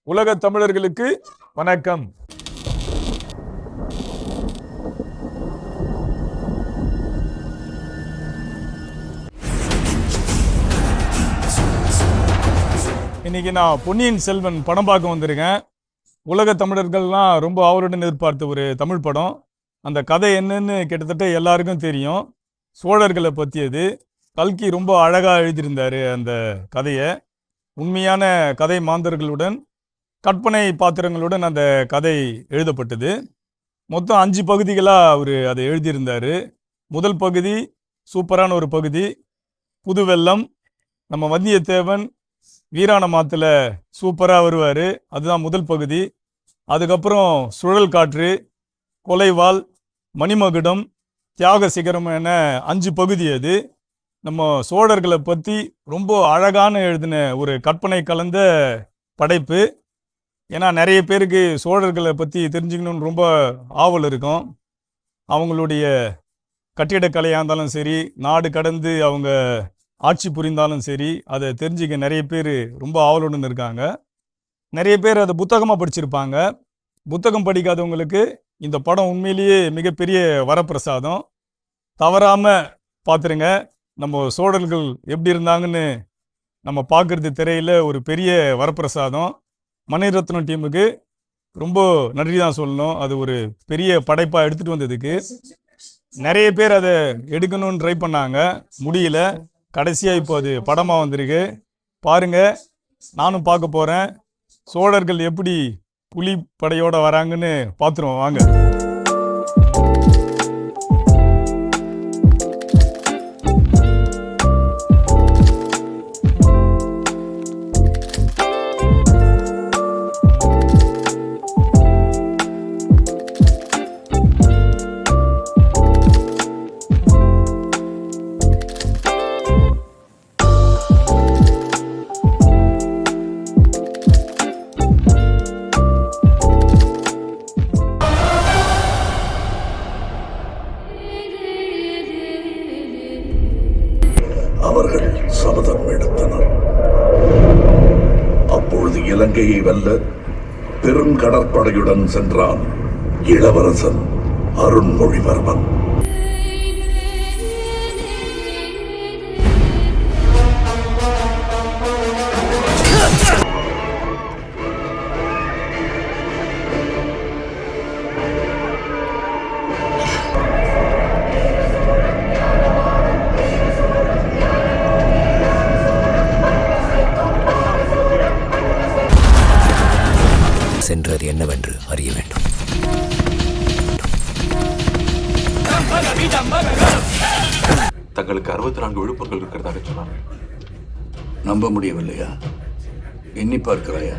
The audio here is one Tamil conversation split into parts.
உலக தமிழர்களுக்கு வணக்கம். இன்னைக்கு நான் பொன்னியின் செல்வன் படம் பார்க்க வந்திருக்கேன். உலக தமிழர்கள்லாம் ரொம்ப ஆவலுடன் எதிர்பார்த்த ஒரு தமிழ் படம். அந்த கதை என்னன்னு கிட்டத்தட்ட எல்லாருக்கும் தெரியும். சோழர்களை பற்றியது. கல்கி ரொம்ப அழகாக எழுதியிருந்தார் அந்த கதையை. உண்மையான கதை மாந்தர்களுடன் கற்பனை பாத்திரங்களுடன் அந்த கதை எழுதப்பட்டது. மொத்தம் 5 பகுதிகளாக அவர் அதை எழுதியிருந்தார். முதல் பகுதி சூப்பரான ஒரு பகுதி, புதுவெல்லம். நம்ம வந்தியத்தேவன் வீராண மாத்துல சூப்பராக வருவார், அதுதான் முதல் பகுதி. அதுக்கப்புறம் சுழல் காற்று, கொலைவாள், மணிமகுடம், தியாக சிகரம் என 5 பகுதி. அது நம்ம சோழர்களை பற்றி ரொம்ப அழகான எழுதின ஒரு கற்பனை கலந்த படைப்பு. ஏன்னா நிறைய பேருக்கு சோழர்களை பற்றி தெரிஞ்சுக்கணுன்னு ரொம்ப ஆவல் இருக்கும். அவங்களுடைய கட்டிடக்கலையாக இருந்தாலும் சரி, நாடு கடந்து அவங்க ஆட்சி புரிந்தாலும் சரி, அதை தெரிஞ்சுக்க நிறைய பேர் ரொம்ப ஆவலுடன் இருக்காங்க. நிறைய பேர் அதை புத்தகமாக படிச்சிருப்பாங்க. புத்தகம் படிக்காதவங்களுக்கு இந்த படம் உண்மையிலேயே மிகப்பெரிய வரப்பிரசாதம். தவறாமல் பார்த்துருங்க. நம்ம சோழர்கள் எப்படி இருந்தாங்கன்னு நம்ம பார்க்குறது திரையில் ஒரு பெரிய வரப்பிரசாதம். மணிரத்னம் டீமுக்கு ரொம்ப நன்றி தான் சொல்லணும். அது ஒரு பெரிய படைப்பாக எடுத்துகிட்டு வந்ததுக்கு. நிறைய பேர் அதை எடுக்கணும்னு ட்ரை பண்ணாங்க, முடியல. கடைசியாக இப்போ அது படமாக வந்திருக்கு. பாருங்கள், நானும் பார்க்க போகிறேன். சோழர்கள் எப்படி புலிப்படையோடு வராங்கன்னு பார்த்துருவோம் வாங்க. அவர்கள் சபதம் எடுத்தனர். அப்பொழுது இலங்கையை வெல்ல பெருங்கடற்படையுடன் சென்றான் இளவரசன் அருண்மொழிவர்மன். சென்றது என்னவென்று அறிய வேண்டும். தங்களுக்கு 64 விழுப்புரங்கள் இருக்கிறதாக சொன்னாங்க. நம்ப முடியவில்லையா? எண்ணி பார்க்கிறாயா?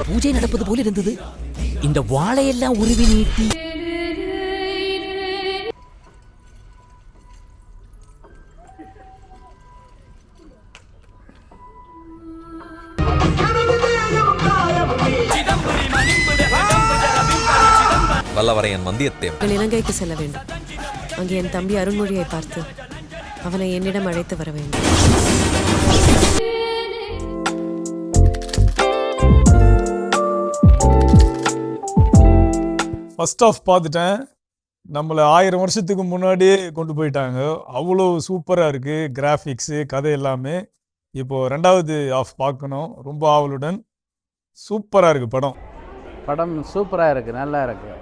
பூஜை நடப்பது போல இருந்தது. இந்த வாழையெல்லாம் உருவி நீட்டி வல்லவரையன் வந்தியத்தேவன் இலங்கைக்கு செல்ல வேண்டும். அங்கே என் தம்பி அருண்மொழியை பார்த்து அவனை என்னிடம் அழைத்து வர வேண்டும். ஃபர்ஸ்ட் ஆஃப் பார்த்துட்டேன். நம்மளை 1000 வருஷத்துக்கு முன்னாடியே கொண்டு போயிட்டாங்க. அவ்வளோ சூப்பராக இருக்குது கிராஃபிக்ஸு, கதை எல்லாமே. இப்போது 2வது ஆஃப் பார்க்கணும் ரொம்ப ஆவலுடன். சூப்பராக இருக்குது படம். படம் சூப்பராக இருக்குது, நல்லா இருக்குது.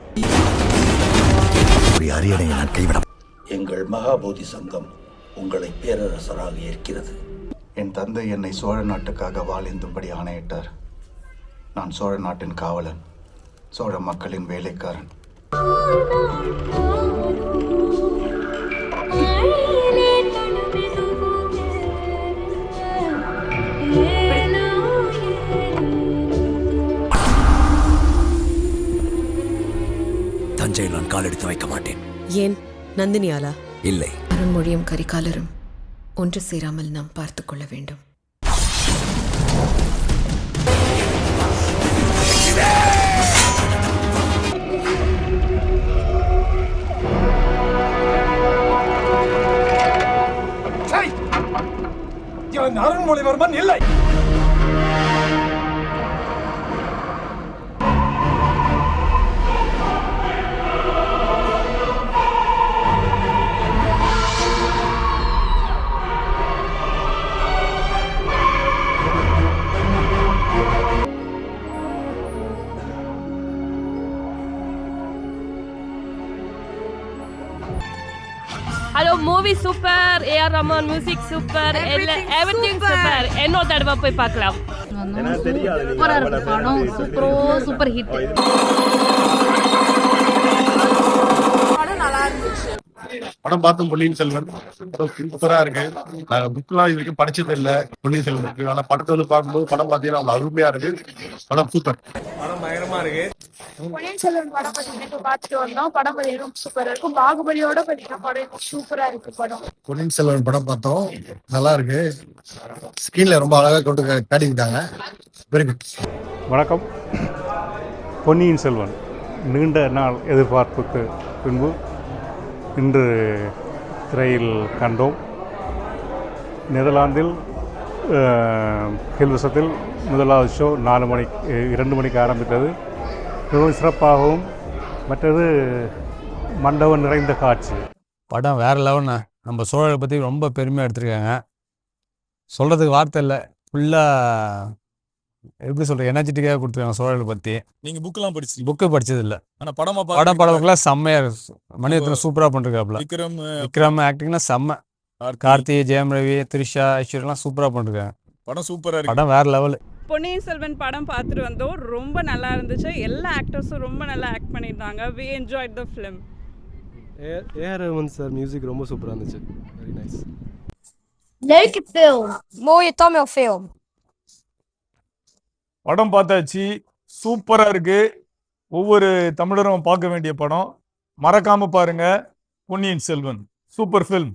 எங்கள் மகாபோதி சங்கம் உங்களை பேரரசராக ஏற்கிறது. என் தந்தை என்னை சோழ நாட்டுக்காக வாழேந்தும்படி ஆணையிட்டார். நான் சோழ நாட்டின் காவலன், சோழ மக்களின் வேலைக்காரன். தஞ்சையில் நான் காலெடுத்து வைக்க மாட்டேன். ஏன்? நந்தினியாலா? இல்லை. அருண்மொழியும் கரிகாலரும் ஒன்று சேராமல் நாம் பார்த்து கொள்ள வேண்டும். அருண்மொழிவர்மன் இல்லை. Hello, movie super, A.R. Rahman music super, everything super. என்னோட தடவை போய் பார்க்கலாம். சூப்பரா இருக்கு படம், சூப்பர் ஹிட். படம் பார்த்தோம் பொன்னியின் செல்வன். படம் சூப்பரா இருக்கு. நாங்க புக்லாம் இது வரைக்கும் படிச்சது இல்ல பொன்னியின் செல்வன் இருக்கு. ஆனா படத்தை வந்து பார்க்கும்போது படம் பார்த்தீங்கன்னா அவ்வளவு அருமையா இருக்கு. படம் சூப்பர். படம் பயங்கரமா இருக்கு. பொன்னியின் செல்வன் படம் இப்ப பார்த்துட்டு வந்தோம். படம் ரொம்ப சூப்பரா இருக்கும். பாகுபலியோட படம் சூப்பரா இருக்கு. படம் பொன்னியின் செல்வன் படம் பார்த்தோம், நல்லா இருக்கு. ஸ்கிரீன்ல ரொம்ப அழகா கொண்டு காட்டிக்கிட்டாங்க. Very good. வணக்கம். பொன்னியின் செல்வன் நீண்ட நாள் எதிர்பார்ப்புக்கு பின்பு இன்று திரையில் கண்டோம். நெதர்லாந்தில் ஹெல்வசத்தில் முதலாவது ஷோ 2 மணிக்கு ஆரம்பித்தது. மிகவும் சிறப்பாகவும், மற்றது மண்டபம் நிறைந்த காட்சி. படம் வேறு லெவல்ண்ணா. நம்ம சோழரை பற்றி ரொம்ப பெருமையாக எடுத்திருக்காங்க. சொல்கிறதுக்கு வார்த்தை இல்லை. ஃபுல்லாக எப்படி சொல்கிற எனர்ஜெட்டிக்காக கொடுத்துருக்காங்க சோழரை பற்றி. நீங்க புக்கெல்லாம் படிச்சு புக்கு படித்தது இல்லை. ஆனால் படம்லாம் செம்மையாக மணிரத்னம் சூப்பராக பண்ணிருக்காப்புல. விக்ரம் ஆக்டிங்னா செம்ம. கார்த்தி, ஜெயம் ரவி, த்ரிஷா, ஐஸ்வர்யெல்லாம் சூப்பராக பண்ணிருக்காங்க. படம் சூப்பராக இருக்கு. படம் வேறு லெவலு. பொன்னியின் செல்வன் படம் பார்த்துட்டு வந்தோம். ரொம்ப நல்லா இருந்துச்சு. எல்லா ஆக்டர்ஸும் ரொம்ப நல்லா ஆக்ட் பண்ணியிருந்தாங்க. we enjoyed the film. AR Rahman sir music ரொம்ப சூப்பராக இருந்துச்சு. Very nice. Leuke film. Mooie Tamil film. படம் பார்த்தாச்சு. சூப்பராக இருக்கு. ஒவ்வொரு தமிழரும் பார்க்க வேண்டிய படம். மறக்காம பாருங்க பொன்னியின் செல்வன். Super film.